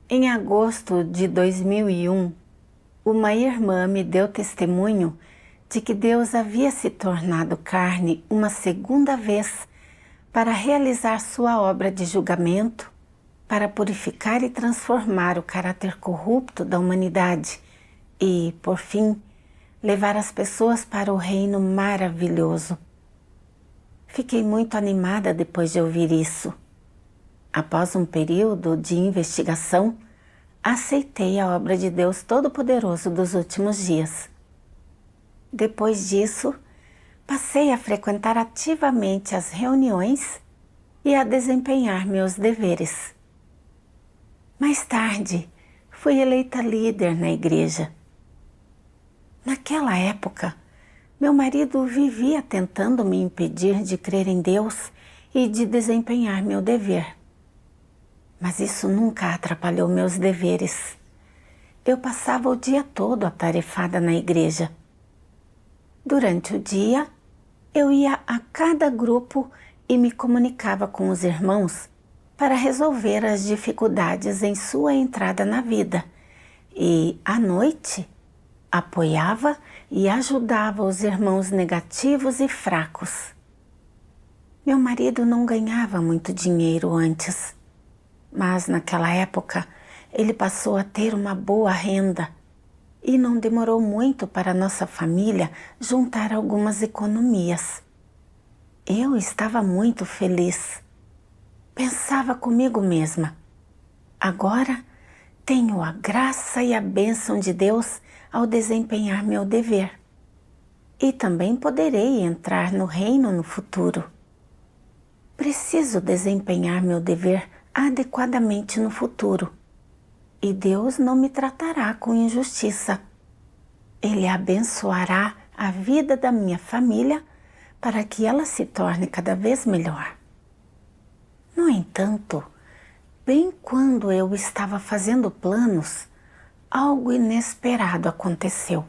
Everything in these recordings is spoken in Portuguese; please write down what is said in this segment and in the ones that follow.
Em agosto de 2001, uma irmã me deu testemunho de que Deus havia se tornado carne uma segunda vez para realizar sua obra de julgamento, para purificar e transformar o caráter corrupto da humanidade e, por fim, levar as pessoas para o reino maravilhoso. Fiquei muito animada depois de ouvir isso. Após um período de investigação, aceitei a obra de Deus Todo-Poderoso dos últimos dias. Depois disso, passei a frequentar ativamente as reuniões e a desempenhar meus deveres. Mais tarde, fui eleita líder na igreja. Naquela época, meu marido vivia tentando me impedir de crer em Deus e de desempenhar meu dever. Mas isso nunca atrapalhou meus deveres. Eu passava o dia todo atarefada na igreja. Durante o dia, eu ia a cada grupo e me comunicava com os irmãos para resolver as dificuldades em sua entrada na vida. E, à noite, apoiava e ajudava os irmãos negativos e fracos. Meu marido não ganhava muito dinheiro antes, mas naquela época ele passou a ter uma boa renda e não demorou muito para nossa família juntar algumas economias. Eu estava muito feliz. Pensava comigo mesma, agora tenho a graça e a bênção de Deus ao desempenhar meu dever. E também poderei entrar no reino no futuro. Preciso desempenhar meu dever adequadamente no futuro. E Deus não me tratará com injustiça. Ele abençoará a vida da minha família para que ela se torne cada vez melhor. No entanto, bem quando eu estava fazendo planos, algo inesperado aconteceu.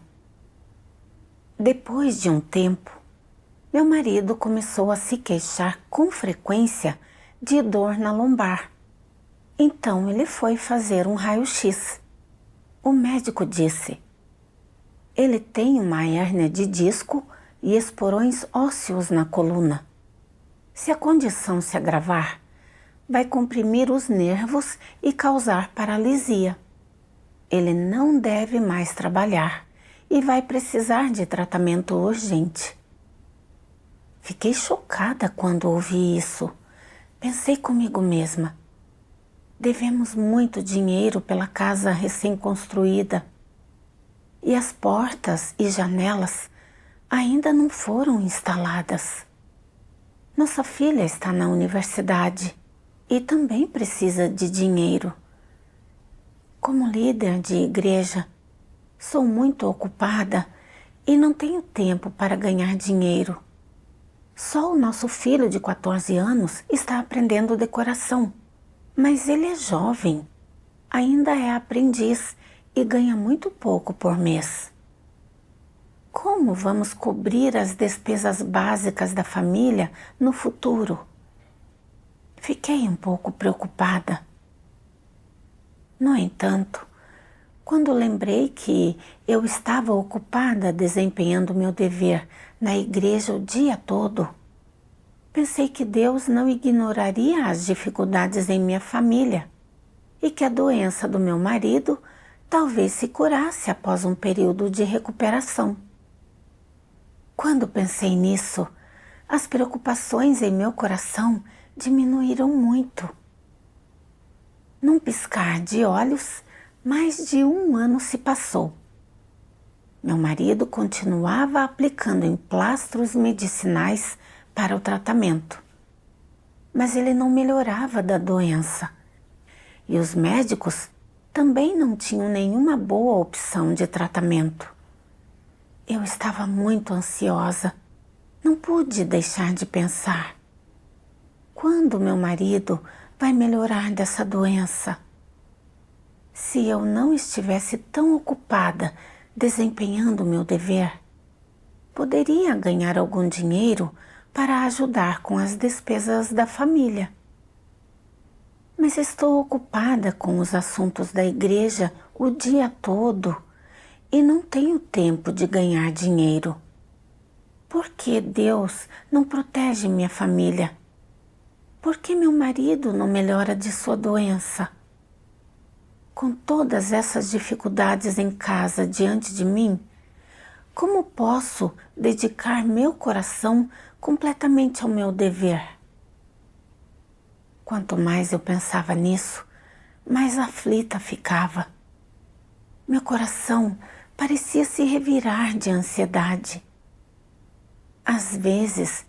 Depois de um tempo, meu marido começou a se queixar com frequência de dor na lombar. Então ele foi fazer um raio-x. O médico disse: ele tem uma hérnia de disco e esporões ósseos na coluna. Se a condição se agravar, vai comprimir os nervos e causar paralisia. Ele não deve mais trabalhar e vai precisar de tratamento urgente. Fiquei chocada quando ouvi isso. Pensei comigo mesma, devemos muito dinheiro pela casa recém-construída e as portas e janelas ainda não foram instaladas. Nossa filha está na universidade e também precisa de dinheiro. Como líder de igreja, sou muito ocupada e não tenho tempo para ganhar dinheiro. Só o nosso filho de 14 anos está aprendendo decoração, mas ele é jovem, ainda é aprendiz e ganha muito pouco por mês. Como vamos cobrir as despesas básicas da família no futuro? Fiquei um pouco preocupada. No entanto, quando lembrei que eu estava ocupada desempenhando meu dever na igreja o dia todo, pensei que Deus não ignoraria as dificuldades em minha família e que a doença do meu marido talvez se curasse após um período de recuperação. Quando pensei nisso, as preocupações em meu coração diminuíram muito. Num piscar de olhos, mais de 1 ano se passou. Meu marido continuava aplicando emplastros medicinais para o tratamento, mas ele não melhorava da doença. E os médicos também não tinham nenhuma boa opção de tratamento. Eu estava muito ansiosa. Não pude deixar de pensar: quando meu marido vai melhorar dessa doença? Se eu não estivesse tão ocupada desempenhando meu dever, poderia ganhar algum dinheiro para ajudar com as despesas da família. Mas estou ocupada com os assuntos da igreja o dia todo e não tenho tempo de ganhar dinheiro. Por que Deus não protege minha família? Por que meu marido não melhora de sua doença? Com todas essas dificuldades em casa diante de mim, como posso dedicar meu coração completamente ao meu dever? Quanto mais eu pensava nisso, mais aflita ficava. Meu coração parecia se revirar de ansiedade. Às vezes,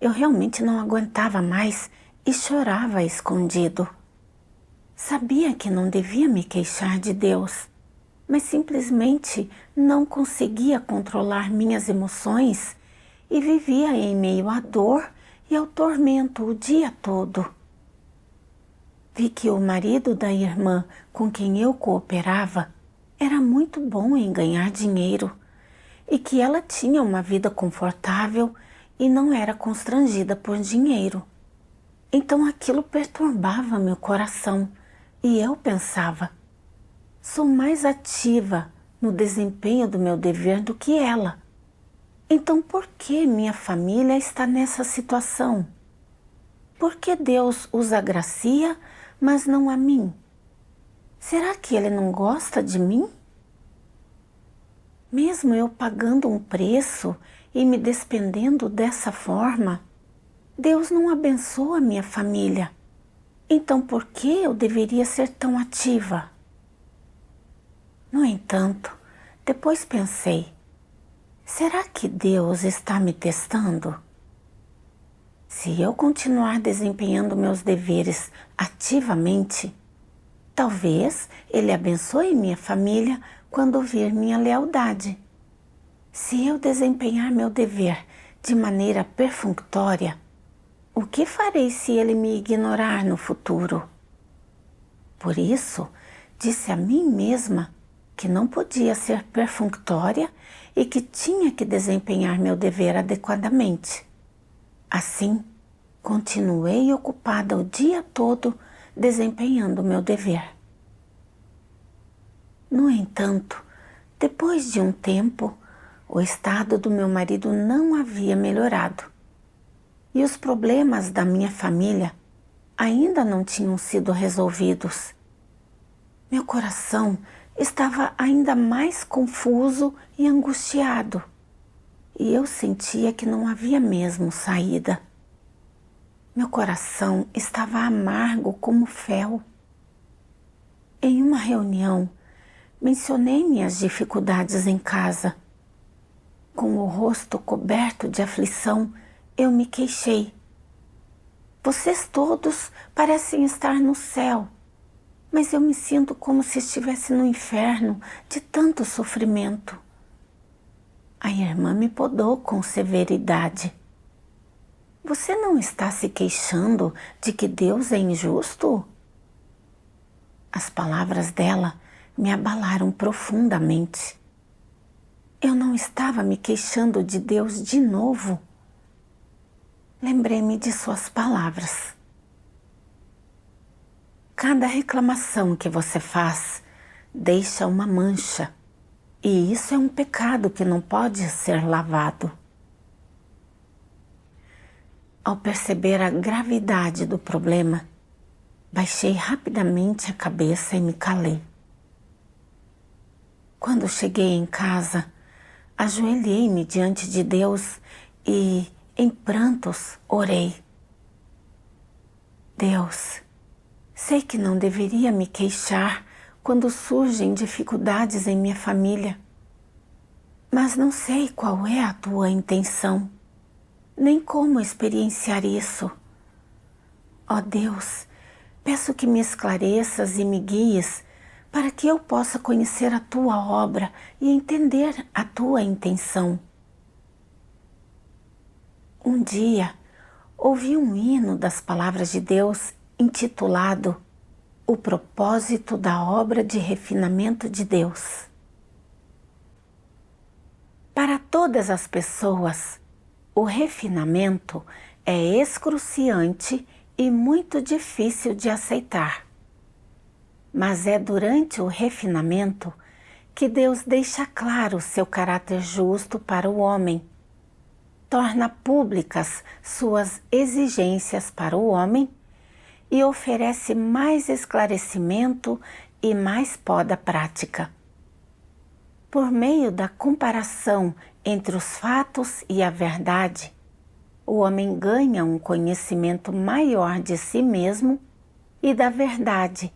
eu realmente não aguentava mais e chorava escondido. Sabia que não devia me queixar de Deus, mas simplesmente não conseguia controlar minhas emoções e vivia em meio à dor e ao tormento o dia todo. Vi que o marido da irmã com quem eu cooperava era muito bom em ganhar dinheiro e que ela tinha uma vida confortável e não era constrangida por dinheiro. Então aquilo perturbava meu coração e eu pensava, sou mais ativa no desempenho do meu dever do que ela. Então por que minha família está nessa situação? Por que Deus os agracia, mas não a mim? Será que Ele não gosta de mim? Mesmo eu pagando um preço e me despendendo dessa forma, Deus não abençoa minha família. Então por que eu deveria ser tão ativa? No entanto, depois pensei, será que Deus está me testando? Se eu continuar desempenhando meus deveres ativamente, talvez Ele abençoe minha família quando vir minha lealdade. Se eu desempenhar meu dever de maneira perfunctória, o que farei se Ele me ignorar no futuro? Por isso, disse a mim mesma que não podia ser perfunctória e que tinha que desempenhar meu dever adequadamente. Assim, continuei ocupada o dia todo desempenhando meu dever. No entanto, depois de um tempo, o estado do meu marido não havia melhorado e os problemas da minha família ainda não tinham sido resolvidos. Meu coração estava ainda mais confuso e angustiado e eu sentia que não havia mesmo saída. Meu coração estava amargo como fel. Em uma reunião, mencionei minhas dificuldades em casa. Com o rosto coberto de aflição, eu me queixei. Vocês todos parecem estar no céu, mas eu me sinto como se estivesse no inferno de tanto sofrimento. A irmã me podou com severidade. Você não está se queixando de que Deus é injusto? As palavras dela me abalaram profundamente. Eu não estava me queixando de Deus de novo. Lembrei-me de suas palavras. Cada reclamação que você faz deixa uma mancha, e isso é um pecado que não pode ser lavado. Ao perceber a gravidade do problema, baixei rapidamente a cabeça e me calei. Quando cheguei em casa, ajoelhei-me diante de Deus e, em prantos, orei. Deus, sei que não deveria me queixar quando surgem dificuldades em minha família, mas não sei qual é a tua intenção, nem como experienciar isso. Ó Deus, peço que me esclareças e me guies para que eu possa conhecer a tua obra e entender a tua intenção. Um dia, ouvi um hino das palavras de Deus intitulado O Propósito da Obra de Refinamento de Deus. Para todas as pessoas, o refinamento é excruciante e muito difícil de aceitar. Mas é durante o refinamento que Deus deixa claro seu caráter justo para o homem, torna públicas suas exigências para o homem e oferece mais esclarecimento e mais poda prática. Por meio da comparação entre os fatos e a verdade, o homem ganha um conhecimento maior de si mesmo e da verdade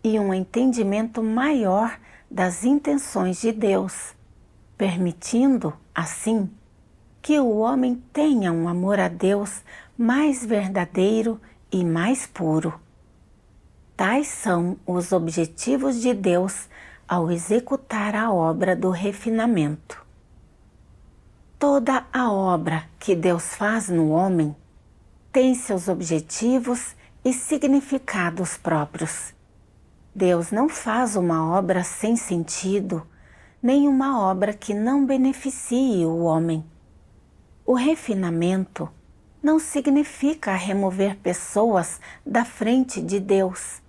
e um entendimento maior das intenções de Deus, permitindo, assim, que o homem tenha um amor a Deus mais verdadeiro e mais puro. Tais são os objetivos de Deus ao executar a obra do refinamento. Toda a obra que Deus faz no homem tem seus objetivos e significados próprios. Deus não faz uma obra sem sentido, nem uma obra que não beneficie o homem. O refinamento não significa remover pessoas da frente de Deus,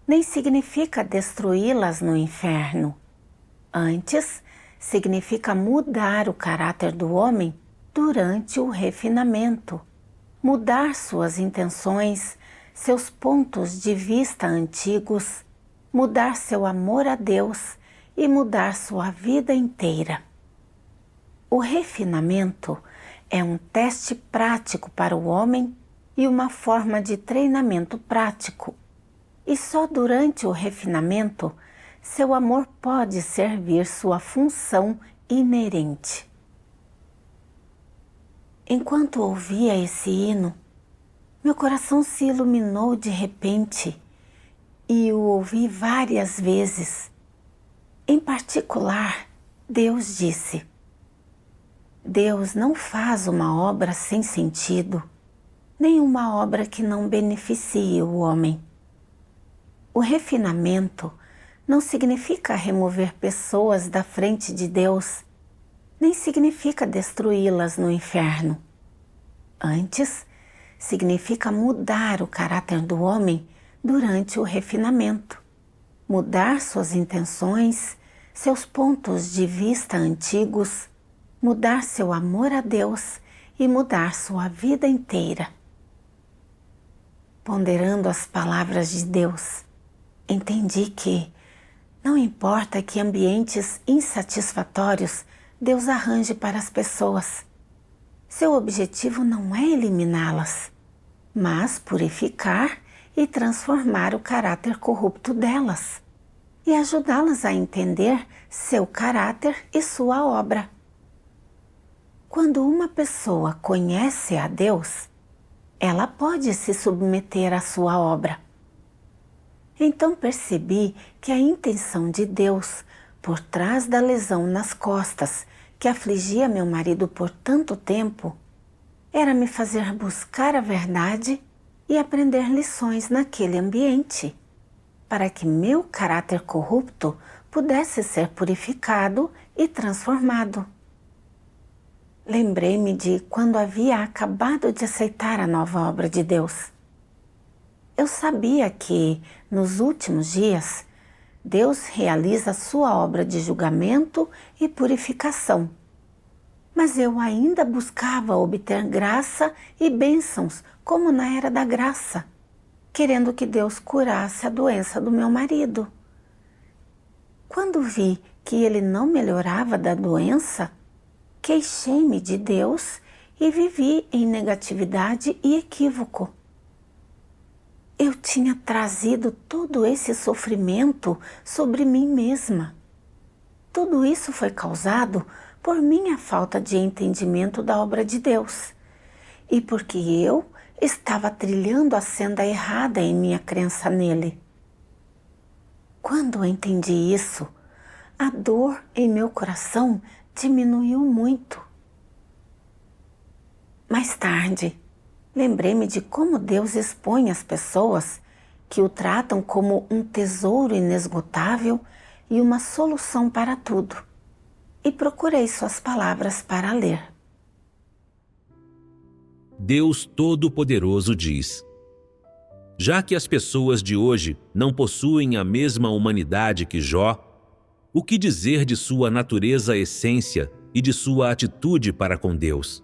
nem significa destruí-las no inferno. Antes, significa mudar o caráter do homem durante o refinamento, mudar suas intenções, seus pontos de vista antigos, mudar seu amor a Deus e mudar sua vida inteira. O refinamento é um teste prático para o homem e uma forma de treinamento prático. E só durante o refinamento, seu amor pode servir sua função inerente. Enquanto ouvia esse hino, meu coração se iluminou de repente e o ouvi várias vezes. Em particular, Deus disse: Deus não faz uma obra sem sentido, nem uma obra que não beneficie o homem. O refinamento não significa remover pessoas da frente de Deus, nem significa destruí-las no inferno. Antes, significa mudar o caráter do homem durante o refinamento, mudar suas intenções, seus pontos de vista antigos, mudar seu amor a Deus e mudar sua vida inteira. Ponderando as palavras de Deus, entendi que não importa que ambientes insatisfatórios Deus arranje para as pessoas. Seu objetivo não é eliminá-las, mas purificar e transformar o caráter corrupto delas e ajudá-las a entender seu caráter e sua obra. Quando uma pessoa conhece a Deus, ela pode se submeter à sua obra. Então percebi que a intenção de Deus por trás da lesão nas costas que afligia meu marido por tanto tempo era me fazer buscar a verdade e aprender lições naquele ambiente, para que meu caráter corrupto pudesse ser purificado e transformado. Lembrei-me de quando havia acabado de aceitar a nova obra de Deus. Eu sabia que, nos últimos dias, Deus realiza sua obra de julgamento e purificação. Mas eu ainda buscava obter graça e bênçãos, como na era da graça, querendo que Deus curasse a doença do meu marido. Quando vi que ele não melhorava da doença, queixei-me de Deus e vivi em negatividade e equívoco. Eu tinha trazido todo esse sofrimento sobre mim mesma. Tudo isso foi causado por minha falta de entendimento da obra de Deus e porque eu estava trilhando a senda errada em minha crença nele. Quando entendi isso, a dor em meu coração diminuiu muito. Mais tarde, lembrei-me de como Deus expõe as pessoas que o tratam como um tesouro inesgotável e uma solução para tudo, e procurei suas palavras para ler. Deus Todo-Poderoso diz: Já que as pessoas de hoje não possuem a mesma humanidade que Jó, o que dizer de sua natureza essência e de sua atitude para com Deus?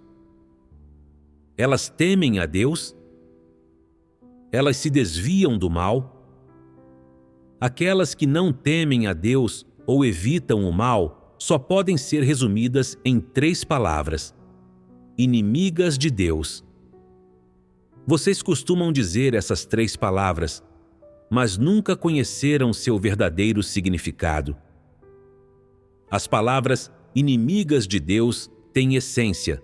Elas temem a Deus? Elas se desviam do mal? Aquelas que não temem a Deus ou evitam o mal só podem ser resumidas em 3 palavras: inimigas de Deus. Vocês costumam dizer essas 3 palavras, mas nunca conheceram seu verdadeiro significado. As palavras inimigas de Deus têm essência.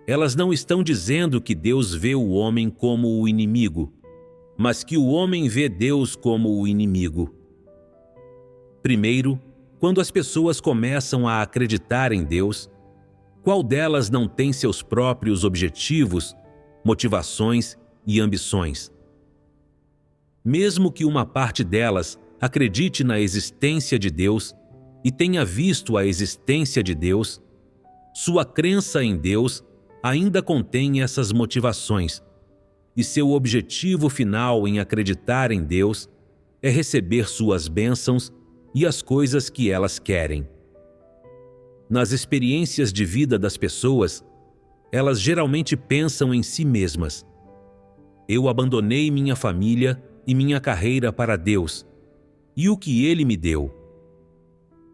Elas não estão dizendo que Deus vê o homem como o inimigo, mas que o homem vê Deus como o inimigo. Primeiro, quando as pessoas começam a acreditar em Deus, qual delas não tem seus próprios objetivos, motivações e ambições? Mesmo que uma parte delas acredite na existência de Deus e tenha visto a existência de Deus, sua crença em Deus ainda contém essas motivações, e seu objetivo final em acreditar em Deus é receber suas bênçãos e as coisas que elas querem. Nas experiências de vida das pessoas, elas geralmente pensam em si mesmas: eu abandonei minha família e minha carreira para Deus, e o que Ele me deu?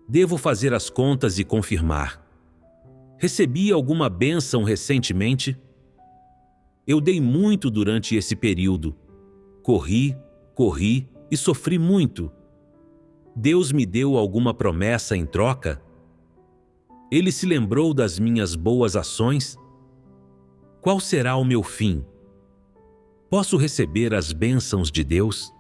Devo fazer as contas e confirmar. Recebi alguma bênção recentemente? Eu dei muito durante esse período. Corri e sofri muito. Deus me deu alguma promessa em troca? Ele se lembrou das minhas boas ações? Qual será o meu fim? Posso receber as bênçãos de Deus?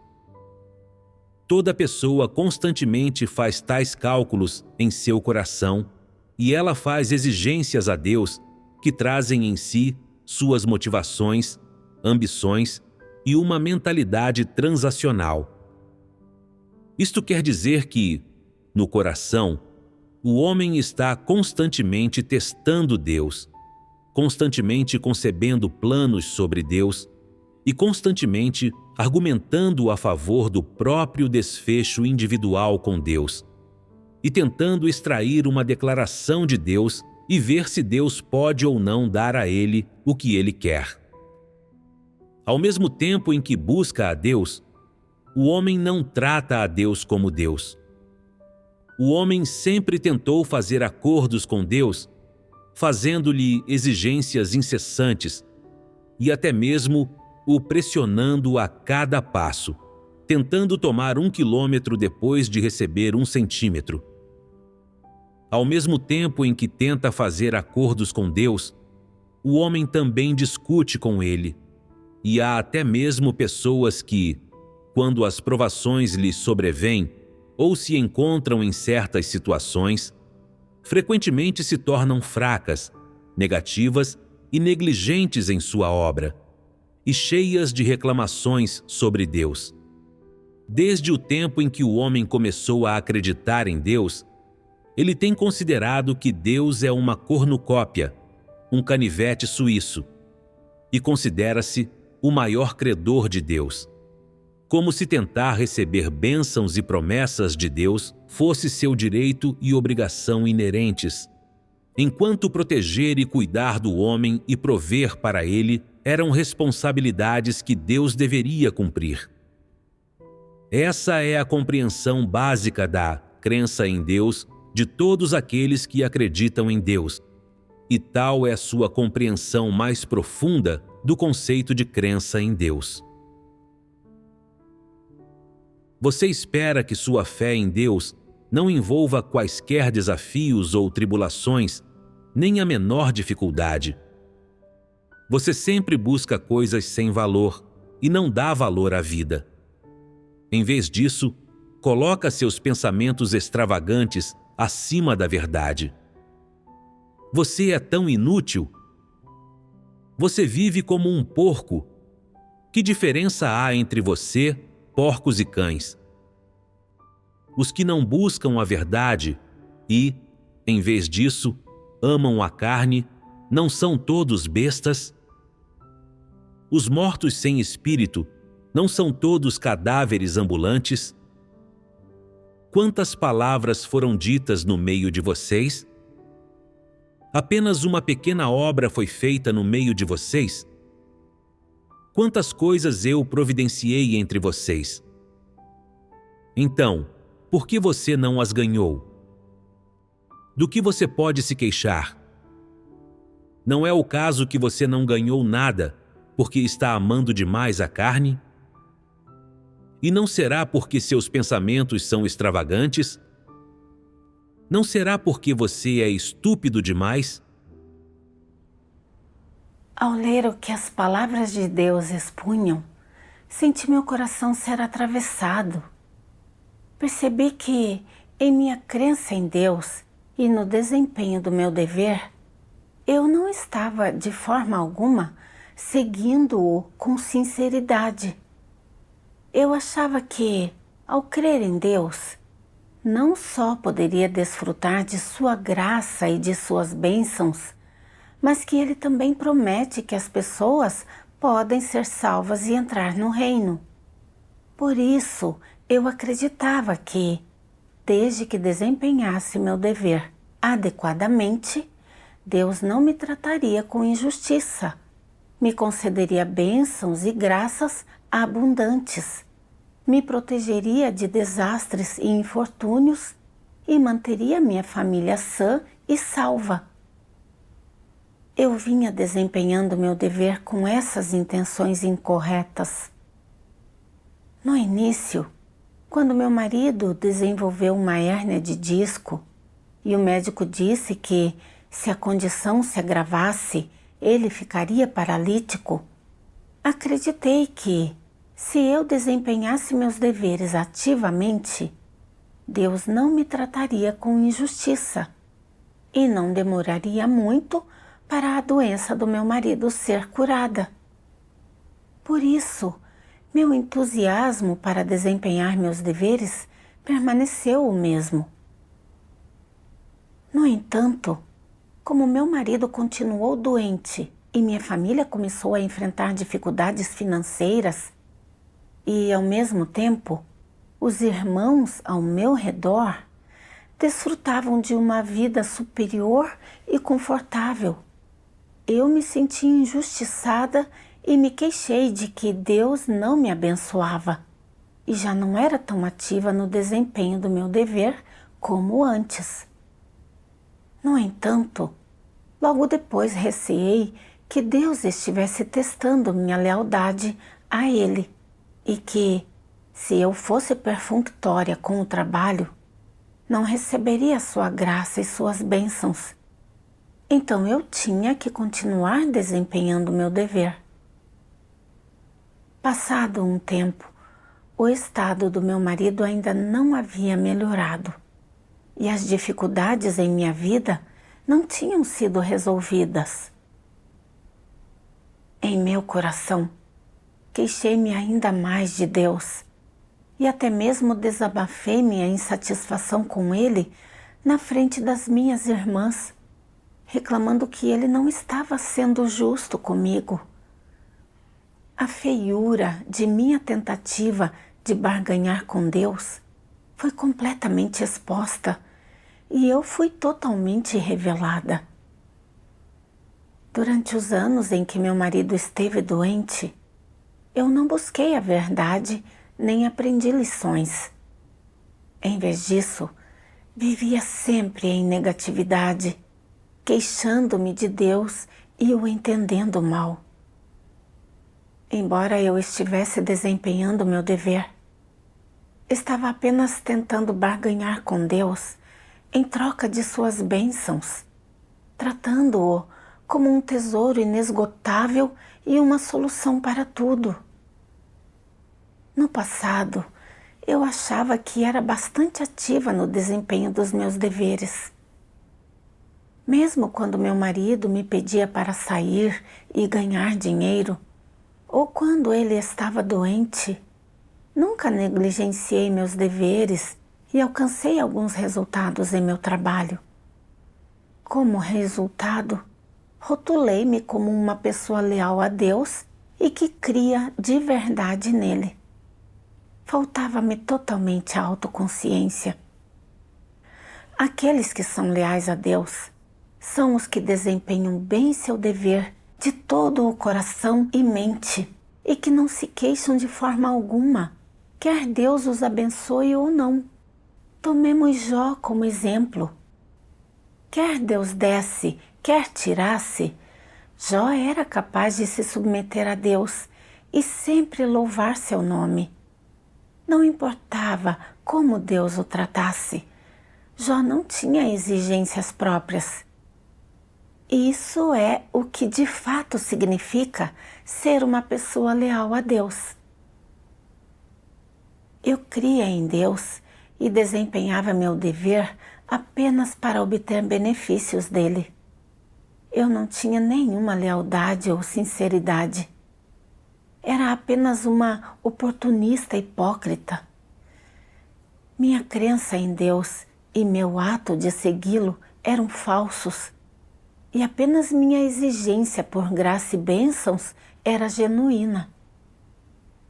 Toda pessoa constantemente faz tais cálculos em seu coração e ela faz exigências a Deus que trazem em si suas motivações, ambições e uma mentalidade transacional. Isto quer dizer que, no coração, o homem está constantemente testando Deus, constantemente concebendo planos sobre Deus e constantemente argumentando a favor do próprio desfecho individual com Deus, e tentando extrair uma declaração de Deus e ver se Deus pode ou não dar a ele o que ele quer. Ao mesmo tempo em que busca a Deus, o homem não trata a Deus como Deus. O homem sempre tentou fazer acordos com Deus, fazendo-lhe exigências incessantes e até mesmo o pressionando a cada passo, tentando tomar 1 quilômetro depois de receber 1 centímetro. Ao mesmo tempo em que tenta fazer acordos com Deus, o homem também discute com ele, e há até mesmo pessoas que, quando as provações lhes sobrevêm ou se encontram em certas situações, frequentemente se tornam fracas, negativas e negligentes em sua obra, e cheias de reclamações sobre Deus. Desde o tempo em que o homem começou a acreditar em Deus, ele tem considerado que Deus é uma cornucópia, um canivete suíço, e considera-se o maior credor de Deus, como se tentar receber bênçãos e promessas de Deus fosse seu direito e obrigação inerentes, enquanto proteger e cuidar do homem e prover para ele eram responsabilidades que Deus deveria cumprir. Essa é a compreensão básica da crença em Deus de todos aqueles que acreditam em Deus, e tal é sua compreensão mais profunda do conceito de crença em Deus. Você espera que sua fé em Deus não envolva quaisquer desafios ou tribulações, nem a menor dificuldade. Você sempre busca coisas sem valor e não dá valor à vida. Em vez disso, coloca seus pensamentos extravagantes acima da verdade. Você é tão inútil. Você vive como um porco. Que diferença há entre você, porcos e cães? Os que não buscam a verdade e, em vez disso, amam a carne, não são todos bestas? Os mortos sem espírito Não são todos cadáveres ambulantes? Quantas palavras foram ditas no meio de vocês? Apenas uma pequena obra foi feita no meio de vocês? Quantas coisas eu providenciei entre vocês? Então, por que você não as ganhou? Do que você pode se queixar? Não é o caso que você não ganhou nada porque está amando demais a carne? E não será porque seus pensamentos são extravagantes? Não será porque você é estúpido demais? Ao ler o que as palavras de Deus expunham, senti meu coração ser atravessado. Percebi que, em minha crença em Deus e no desempenho do meu dever, eu não estava, de forma alguma, seguindo-o com sinceridade. Eu achava que, ao crer em Deus, não só poderia desfrutar de sua graça e de suas bênçãos, mas que Ele também promete que as pessoas podem ser salvas e entrar no reino. Por isso, eu acreditava que, desde que desempenhasse meu dever adequadamente, Deus não me trataria com injustiça, me concederia bênçãos e graças abundantes, me protegeria de desastres e infortúnios e manteria minha família sã e salva. Eu vinha desempenhando meu dever com essas intenções incorretas. No início, quando meu marido desenvolveu uma hérnia de disco e o médico disse que, se a condição se agravasse, ele ficaria paralítico, acreditei que, se eu desempenhasse meus deveres ativamente, Deus não me trataria com injustiça e não demoraria muito para a doença do meu marido ser curada. Por isso, meu entusiasmo para desempenhar meus deveres permaneceu o mesmo. No entanto, como meu marido continuou doente e minha família começou a enfrentar dificuldades financeiras e, ao mesmo tempo, os irmãos ao meu redor desfrutavam de uma vida superior e confortável, eu me senti injustiçada e me queixei de que Deus não me abençoava e já não era tão ativa no desempenho do meu dever como antes. No entanto, logo depois receei que Deus estivesse testando minha lealdade a Ele e que, se eu fosse perfunctória com o trabalho, não receberia sua graça e suas bênçãos. Então eu tinha que continuar desempenhando meu dever. Passado um tempo, o estado do meu marido ainda não havia melhorado e as dificuldades em minha vida não tinham sido resolvidas. Em meu coração, queixei-me ainda mais de Deus e até mesmo desabafei minha insatisfação com Ele na frente das minhas irmãs, reclamando que Ele não estava sendo justo comigo. A feiura de minha tentativa de barganhar com Deus foi completamente exposta e eu fui totalmente revelada. Durante os anos em que meu marido esteve doente, eu não busquei a verdade nem aprendi lições. Em vez disso, vivia sempre em negatividade, queixando-me de Deus e o entendendo mal. Embora eu estivesse desempenhando meu dever, estava apenas tentando barganhar com Deus em troca de suas bênçãos, tratando-o como um tesouro inesgotável e uma solução para tudo. No passado, eu achava que era bastante ativa no desempenho dos meus deveres. Mesmo quando meu marido me pedia para sair e ganhar dinheiro, ou quando ele estava doente, nunca negligenciei meus deveres e alcancei alguns resultados em meu trabalho. Como resultado, rotulei-me como uma pessoa leal a Deus e que cria de verdade nele. Faltava-me totalmente a autoconsciência. Aqueles que são leais a Deus são os que desempenham bem seu dever de todo o coração e mente e que não se queixam de forma alguma, quer Deus os abençoe ou não. Tomemos Jó como exemplo. Quer Deus desse, quer tirasse, Jó era capaz de se submeter a Deus e sempre louvar seu nome. Não importava como Deus o tratasse, Jó não tinha exigências próprias. Isso é o que de fato significa ser uma pessoa leal a Deus. Eu cria em Deus e desempenhava meu dever apenas para obter benefícios dele. Eu não tinha nenhuma lealdade ou sinceridade. Era apenas uma oportunista hipócrita. Minha crença em Deus e meu ato de segui-lo eram falsos, e apenas minha exigência por graça e bênçãos era genuína.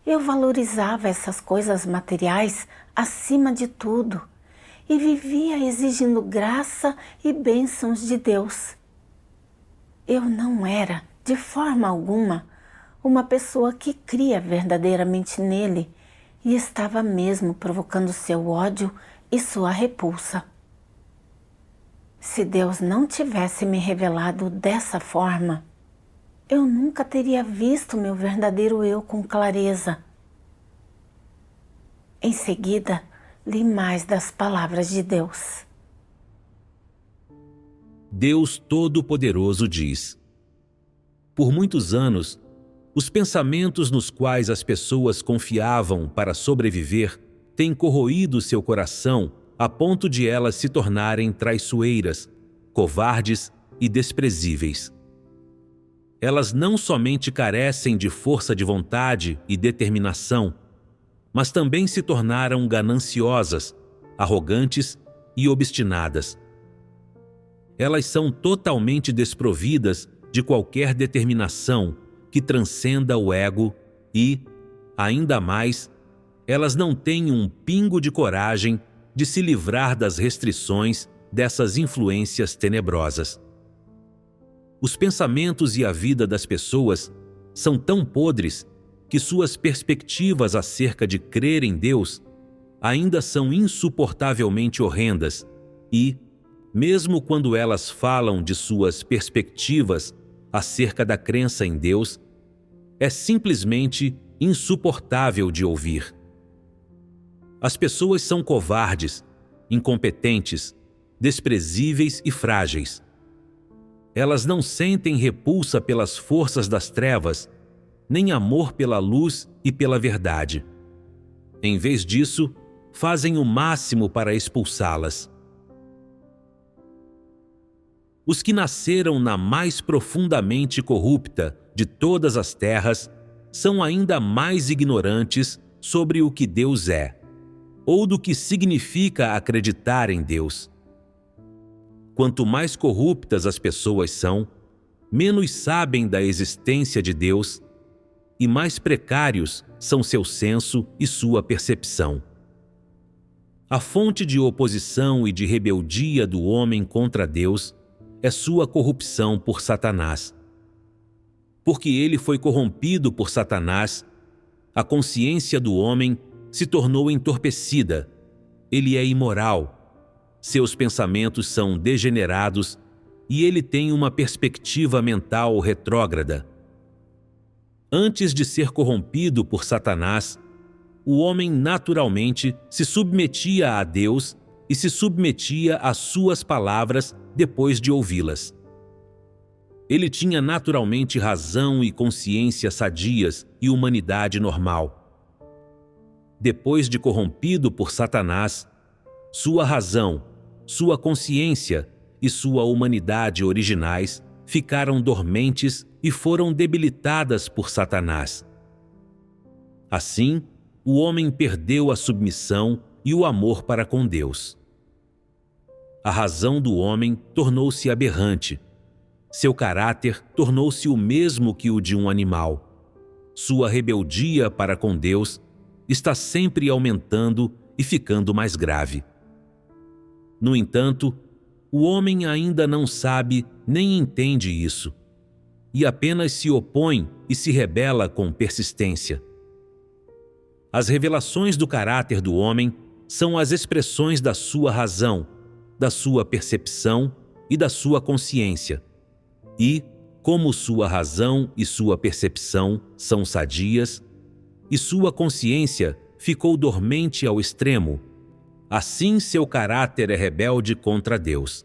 Eu valorizava essas coisas materiais acima de tudo e vivia exigindo graça e bênçãos de Deus. Eu não era, de forma alguma, uma pessoa que cria verdadeiramente nele e estava mesmo provocando seu ódio e sua repulsa. Se Deus não tivesse me revelado dessa forma, eu nunca teria visto meu verdadeiro eu com clareza. Em seguida, li mais das palavras de Deus. Deus Todo-Poderoso diz: por muitos anos, os pensamentos nos quais as pessoas confiavam para sobreviver têm corroído seu coração a ponto de elas se tornarem traiçoeiras, covardes e desprezíveis. Elas não somente carecem de força de vontade e determinação, mas também se tornaram gananciosas, arrogantes e obstinadas. Elas são totalmente desprovidas de qualquer determinação que transcenda o ego e, ainda mais, elas não têm um pingo de coragem de se livrar das restrições dessas influências tenebrosas. Os pensamentos e a vida das pessoas são tão podres que suas perspectivas acerca de crer em Deus ainda são insuportavelmente horrendas e, mesmo quando elas falam de suas perspectivas acerca da crença em Deus, é simplesmente insuportável de ouvir. As pessoas são covardes, incompetentes, desprezíveis e frágeis. Elas não sentem repulsa pelas forças das trevas, nem amor pela luz e pela verdade. Em vez disso, fazem o máximo para expulsá-las. Os que nasceram na mais profundamente corrupta de todas as terras são ainda mais ignorantes sobre o que Deus é, ou do que significa acreditar em Deus. Quanto mais corruptas as pessoas são, menos sabem da existência de Deus e mais precários são seu senso e sua percepção. A fonte de oposição e de rebeldia do homem contra Deus é sua corrupção por Satanás. Porque ele foi corrompido por Satanás, a consciência do homem se tornou entorpecida, ele é imoral, seus pensamentos são degenerados e ele tem uma perspectiva mental retrógrada. Antes de ser corrompido por Satanás, o homem naturalmente se submetia a Deus e se submetia às suas palavras depois de ouvi-las. Ele tinha naturalmente razão e consciência sadias e humanidade normal. Depois de corrompido por Satanás, sua razão, sua consciência e sua humanidade originais ficaram dormentes e foram debilitadas por Satanás. Assim, o homem perdeu a submissão e o amor para com Deus. A razão do homem tornou-se aberrante. Seu caráter tornou-se o mesmo que o de um animal. sua rebeldia para com Deus está sempre aumentando e ficando mais grave. No entanto, o homem ainda não sabe nem entende isso, e apenas se opõe e se rebela com persistência. As revelações do caráter do homem são as expressões da sua razão, da sua percepção e da sua consciência. E, como sua razão e sua percepção são sadias, e sua consciência ficou dormente ao extremo, assim seu caráter é rebelde contra Deus.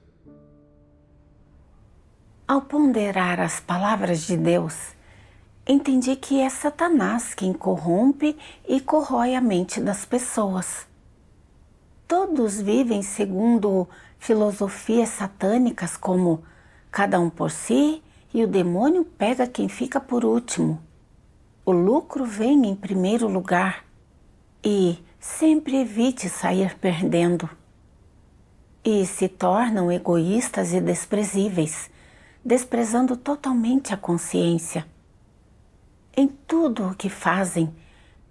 Ao ponderar as palavras de Deus, entendi que é Satanás quem corrompe e corrói a mente das pessoas. Todos vivem segundo filosofias satânicas como cada um por si e o demônio pega quem fica por último. O lucro vem em primeiro lugar e sempre evite sair perdendo. E se tornam egoístas e desprezíveis, desprezando totalmente a consciência. Em tudo o que fazem,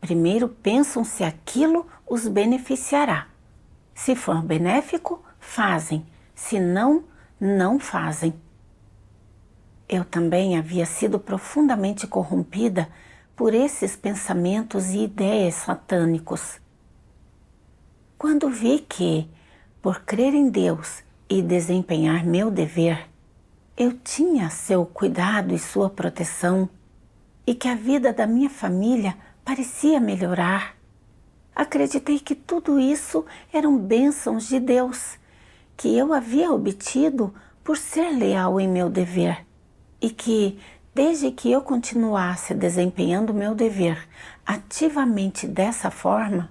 primeiro pensam se aquilo os beneficiará. Se for benéfico, fazem. Se não, não fazem. Eu também havia sido profundamente corrompida por esses pensamentos e ideias satânicos. Quando vi que, por crer em Deus e desempenhar meu dever, eu tinha seu cuidado e sua proteção, e que a vida da minha família parecia melhorar, acreditei que tudo isso eram bênçãos de Deus, que eu havia obtido por ser leal em meu dever, e que, desde que eu continuasse desempenhando meu dever ativamente dessa forma,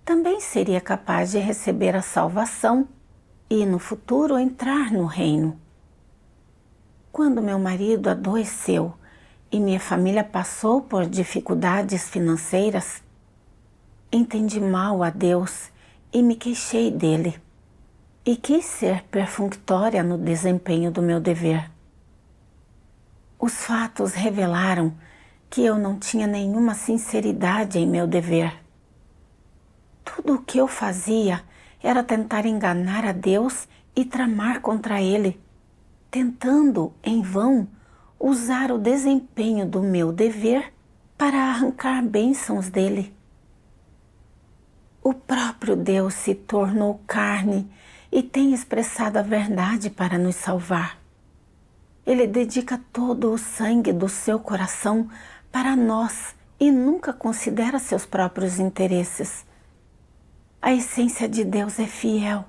também seria capaz de receber a salvação e, no futuro, entrar no reino. Quando meu marido adoeceu e minha família passou por dificuldades financeiras, entendi mal a Deus e me queixei dele, e quis ser perfunctória no desempenho do meu dever. Os fatos revelaram que eu não tinha nenhuma sinceridade em meu dever. Tudo o que eu fazia era tentar enganar a Deus e tramar contra Ele, tentando, em vão, usar o desempenho do meu dever para arrancar bênçãos dele. O próprio Deus se tornou carne e tem expressado a verdade para nos salvar. Ele dedica todo o sangue do seu coração para nós e nunca considera seus próprios interesses. A essência de Deus é fiel,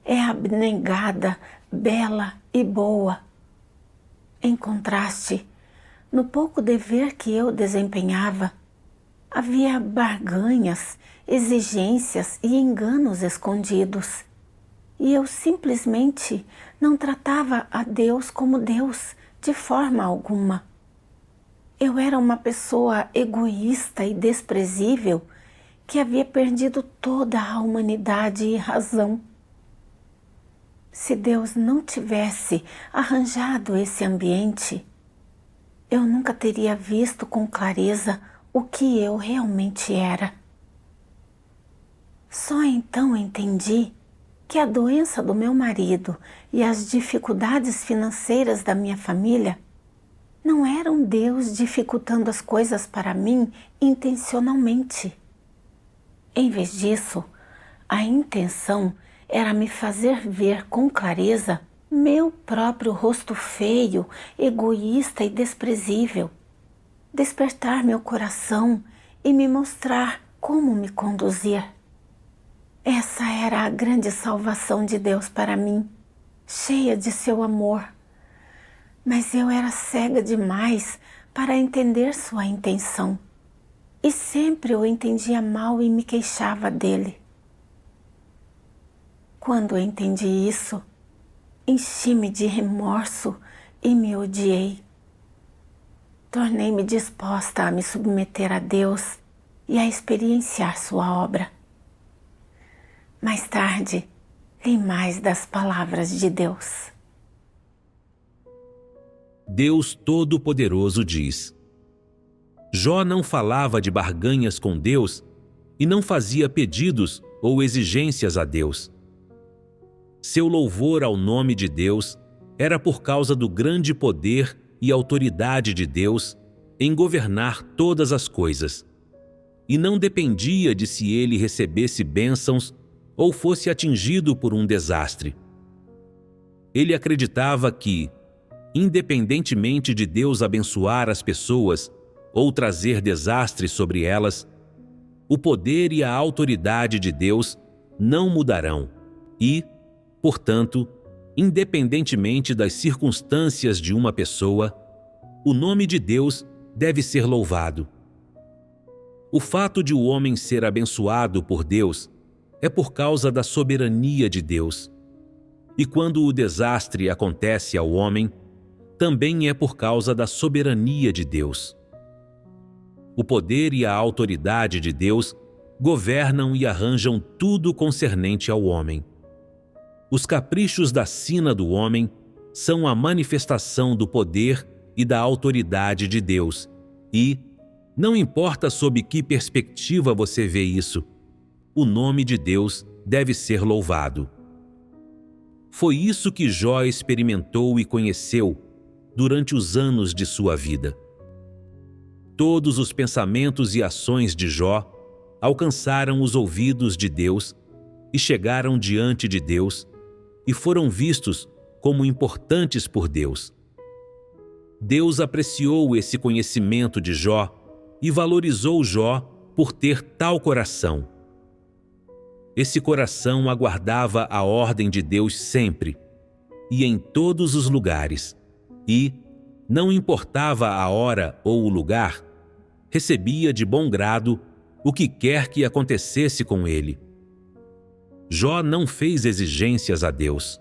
é abnegada, bela e boa. Em contraste, no pouco dever que eu desempenhava, havia barganhas, exigências e enganos escondidos. E eu simplesmente não tratava a Deus como Deus, de forma alguma. Eu era uma pessoa egoísta e desprezível que havia perdido toda a humanidade e razão. Se Deus não tivesse arranjado esse ambiente, eu nunca teria visto com clareza o que eu realmente era. Só então entendi que a doença do meu marido e as dificuldades financeiras da minha família não eram Deus dificultando as coisas para mim intencionalmente. Em vez disso, a intenção era me fazer ver com clareza meu próprio rosto feio, egoísta e desprezível, despertar meu coração e me mostrar como me conduzir. Essa era a grande salvação de Deus para mim, cheia de seu amor. Mas eu era cega demais para entender sua intenção. E sempre o entendia mal e me queixava dele. Quando eu entendi isso, enchi-me de remorso e me odiei. Tornei-me disposta a me submeter a Deus e a experienciar sua obra. Mais tarde, li mais das palavras de Deus. Deus Todo-Poderoso diz: Jó não falava de barganhas com Deus e não fazia pedidos ou exigências a Deus. Seu louvor ao nome de Deus era por causa do grande poder e autoridade de Deus em governar todas as coisas, e não dependia de se ele recebesse bênçãos ou fosse atingido por um desastre. Ele acreditava que, independentemente de Deus abençoar as pessoas ou trazer desastres sobre elas, o poder e a autoridade de Deus não mudarão e, portanto, independentemente das circunstâncias de uma pessoa, o nome de Deus deve ser louvado. O fato de o homem ser abençoado por Deus é por causa da soberania de Deus. E quando o desastre acontece ao homem, também é por causa da soberania de Deus. O poder e a autoridade de Deus governam e arranjam tudo concernente ao homem. Os caprichos da sina do homem são a manifestação do poder e da autoridade de Deus, e, não importa sob que perspectiva você vê isso, o nome de Deus deve ser louvado. Foi isso que Jó experimentou e conheceu durante os anos de sua vida. Todos os pensamentos e ações de Jó alcançaram os ouvidos de Deus e chegaram diante de Deus e foram vistos como importantes por Deus. Deus apreciou esse conhecimento de Jó e valorizou Jó por ter tal coração. Esse coração aguardava a ordem de Deus sempre e em todos os lugares, e, não importava a hora ou o lugar, recebia de bom grado o que quer que acontecesse com ele. Jó não fez exigências a Deus.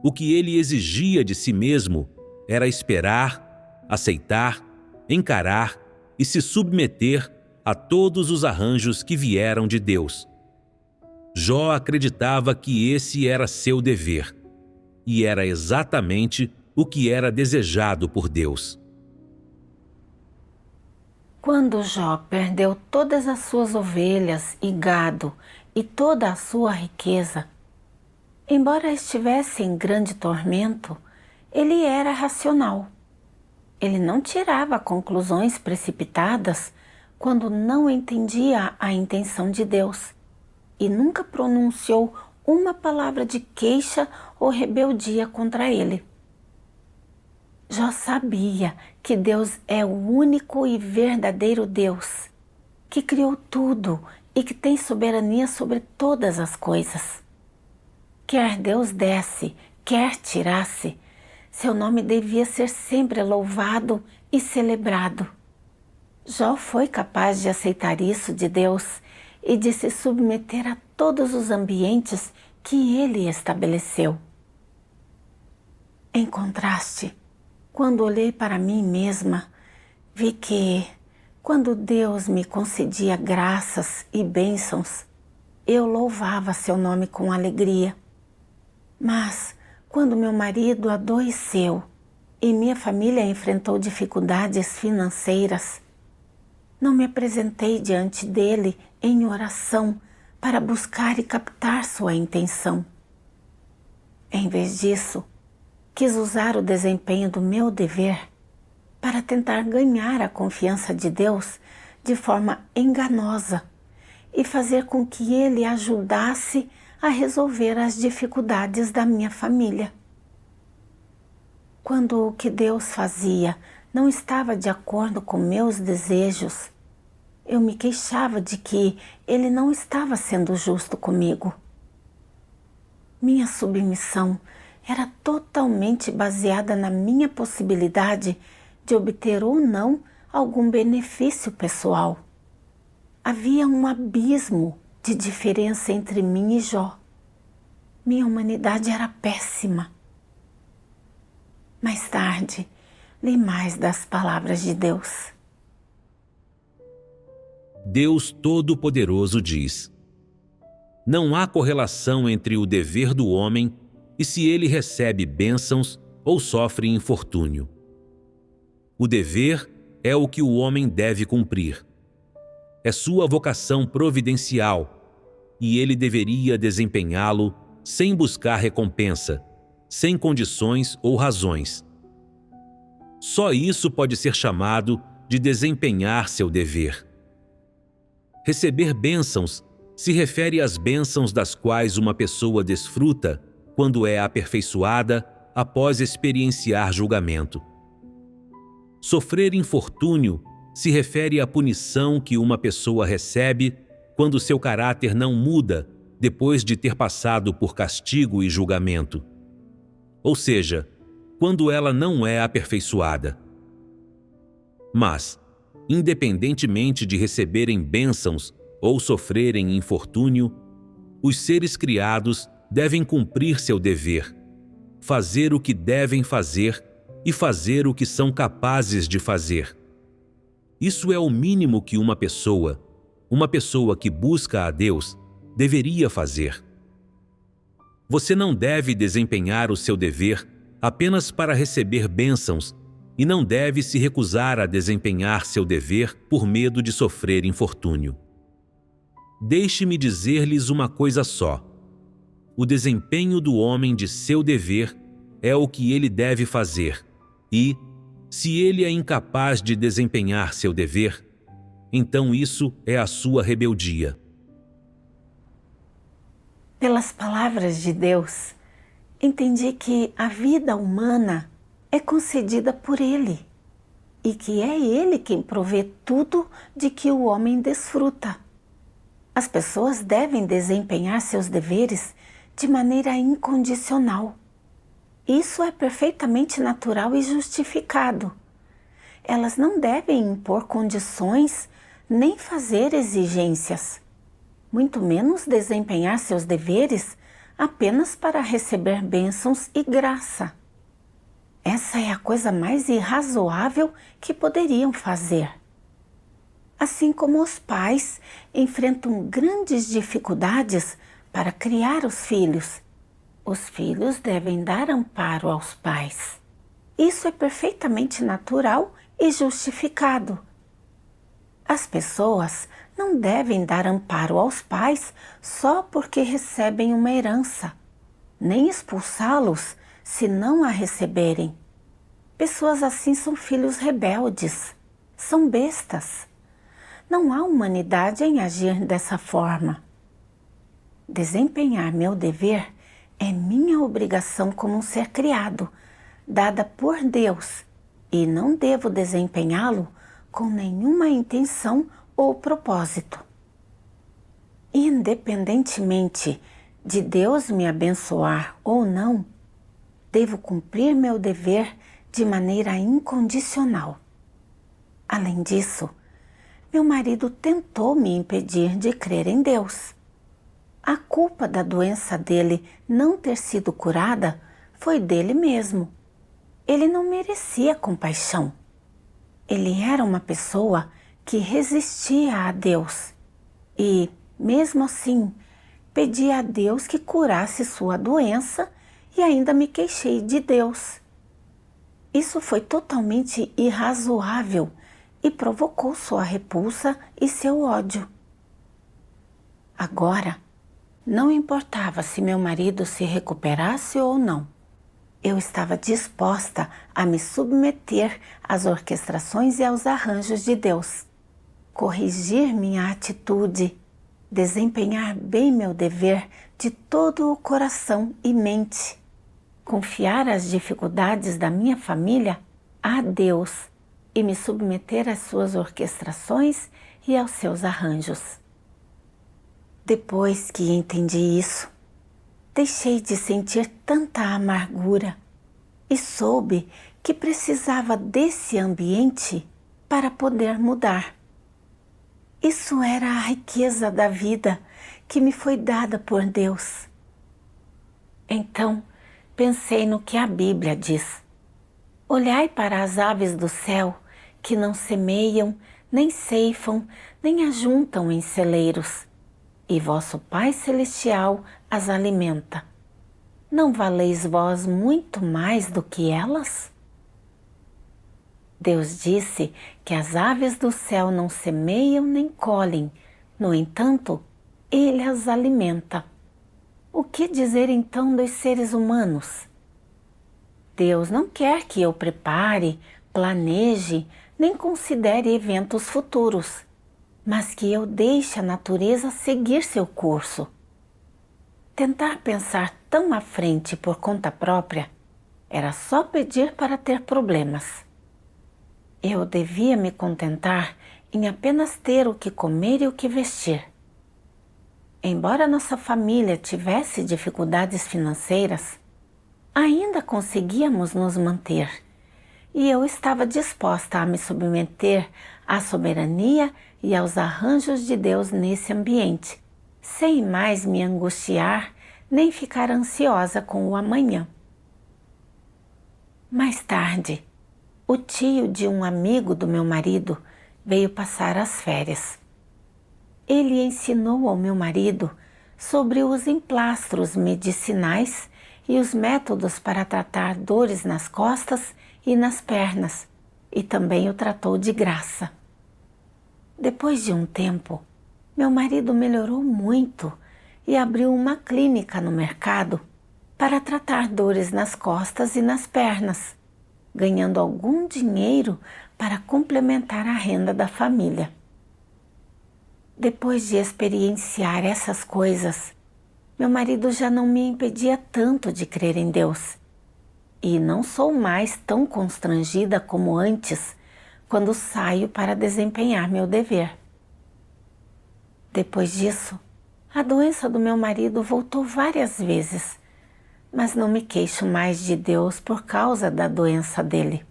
O que ele exigia de si mesmo era esperar, aceitar, encarar e se submeter a todos os arranjos que vieram de Deus. Jó acreditava que esse era seu dever, e era exatamente o que era desejado por Deus. Quando Jó perdeu todas as suas ovelhas e gado e toda a sua riqueza, embora estivesse em grande tormento, ele era racional. Ele não tirava conclusões precipitadas quando não entendia a intenção de Deus e nunca pronunciou uma palavra de queixa ou rebeldia contra ele. Jó sabia que Deus é o único e verdadeiro Deus, que criou tudo e que tem soberania sobre todas as coisas. Quer Deus desse, quer tirasse, seu nome devia ser sempre louvado e celebrado. Jó foi capaz de aceitar isso de Deus e de se submeter a todos os ambientes que ele estabeleceu. Em contraste, quando olhei para mim mesma, vi que, quando Deus me concedia graças e bênçãos, eu louvava seu nome com alegria. Mas, quando meu marido adoeceu e minha família enfrentou dificuldades financeiras, não me apresentei diante dele em oração para buscar e captar sua intenção. Em vez disso, quis usar o desempenho do meu dever para tentar ganhar a confiança de Deus de forma enganosa e fazer com que ele ajudasse a resolver as dificuldades da minha família. Quando o que Deus fazia não estava de acordo com meus desejos, eu me queixava de que ele não estava sendo justo comigo. Minha submissão era totalmente baseada na minha possibilidade de obter ou não algum benefício pessoal. Havia um abismo de diferença entre mim e Jó. Minha humanidade era péssima. Mais tarde, li mais das palavras de Deus. Deus Todo-Poderoso diz: não há correlação entre o dever do homem e se ele recebe bênçãos ou sofre infortúnio. O dever é o que o homem deve cumprir. É sua vocação providencial, e ele deveria desempenhá-lo sem buscar recompensa, sem condições ou razões. Só isso pode ser chamado de desempenhar seu dever. Receber bênçãos se refere às bênçãos das quais uma pessoa desfruta quando é aperfeiçoada após experienciar julgamento. Sofrer infortúnio se refere à punição que uma pessoa recebe quando seu caráter não muda depois de ter passado por castigo e julgamento. Ou seja, quando ela não é aperfeiçoada. Mas, independentemente de receberem bênçãos ou sofrerem infortúnio, os seres criados devem cumprir seu dever, fazer o que devem fazer e fazer o que são capazes de fazer. Isso é o mínimo que uma pessoa que busca a Deus, deveria fazer. Você não deve desempenhar o seu dever apenas para receber bênçãos e não deve se recusar a desempenhar seu dever por medo de sofrer infortúnio. Deixe-me dizer-lhes uma coisa só. O desempenho do homem de seu dever é o que ele deve fazer e, se ele é incapaz de desempenhar seu dever, então isso é a sua rebeldia. Pelas palavras de Deus, entendi que a vida humana é concedida por Ele e que é Ele quem provê tudo de que o homem desfruta. As pessoas devem desempenhar seus deveres de maneira incondicional. Isso é perfeitamente natural e justificado. Elas não devem impor condições nem fazer exigências, muito menos desempenhar seus deveres apenas para receber bênçãos e graça. Essa é a coisa mais irrazoável que poderiam fazer. Assim como os pais enfrentam grandes dificuldades para criar os filhos devem dar amparo aos pais. Isso é perfeitamente natural e justificado. As pessoas não devem dar amparo aos pais só porque recebem uma herança, nem expulsá-los se não a receberem. Pessoas assim são filhos rebeldes, são bestas. Não há humanidade em agir dessa forma. Desempenhar meu dever é minha obrigação como um ser criado, dada por Deus, e não devo desempenhá-lo com nenhuma intenção ou propósito. Independentemente de Deus me abençoar ou não, devo cumprir meu dever de maneira incondicional. Além disso, meu marido tentou me impedir de crer em Deus. A culpa da doença dele não ter sido curada foi dele mesmo. Ele não merecia compaixão. Ele era uma pessoa que resistia a Deus e, mesmo assim, pedia a Deus que curasse sua doença e ainda me queixei de Deus. Isso foi totalmente irrazoável e provocou sua repulsa e seu ódio. Agora, não importava se meu marido se recuperasse ou não. Eu estava disposta a me submeter às orquestrações e aos arranjos de Deus, corrigir minha atitude, desempenhar bem meu dever de todo o coração e mente, confiar as dificuldades da minha família a Deus e me submeter às suas orquestrações e aos seus arranjos. Depois que entendi isso, deixei de sentir tanta amargura e soube que precisava desse ambiente para poder mudar. Isso era a riqueza da vida que me foi dada por Deus. Então, pensei no que a Bíblia diz. Olhai para as aves do céu, que não semeiam, nem ceifam, nem ajuntam em celeiros, e vosso Pai Celestial as alimenta. Não valeis vós muito mais do que elas? Deus disse que as aves do céu não semeiam nem colhem, no entanto, Ele as alimenta. O que dizer então dos seres humanos? Deus não quer que eu prepare, planeje, nem considere eventos futuros, mas que eu deixe a natureza seguir seu curso. Tentar pensar tão à frente por conta própria era só pedir para ter problemas. Eu devia me contentar em apenas ter o que comer e o que vestir. Embora nossa família tivesse dificuldades financeiras, ainda conseguíamos nos manter, e eu estava disposta a me submeter à soberania e aos arranjos de Deus nesse ambiente, sem mais me angustiar nem ficar ansiosa com o amanhã. Mais tarde, o tio de um amigo do meu marido veio passar as férias. Ele ensinou ao meu marido sobre os emplastros medicinais e os métodos para tratar dores nas costas e nas pernas, e também o tratou de graça. Depois de um tempo, meu marido melhorou muito e abriu uma clínica no mercado para tratar dores nas costas e nas pernas, ganhando algum dinheiro para complementar a renda da família. Depois de experienciar essas coisas, meu marido já não me impedia tanto de crer em Deus. E não sou mais tão constrangida como antes quando saio para desempenhar meu dever. Depois disso, a doença do meu marido voltou várias vezes, mas não me queixo mais de Deus por causa da doença dele.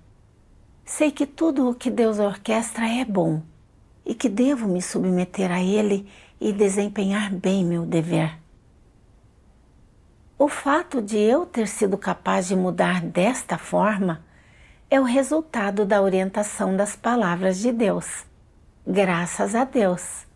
Sei que tudo o que Deus orquestra é bom e que devo me submeter a Ele e desempenhar bem meu dever. O fato de eu ter sido capaz de mudar desta forma é o resultado da orientação das palavras de Deus. Graças a Deus!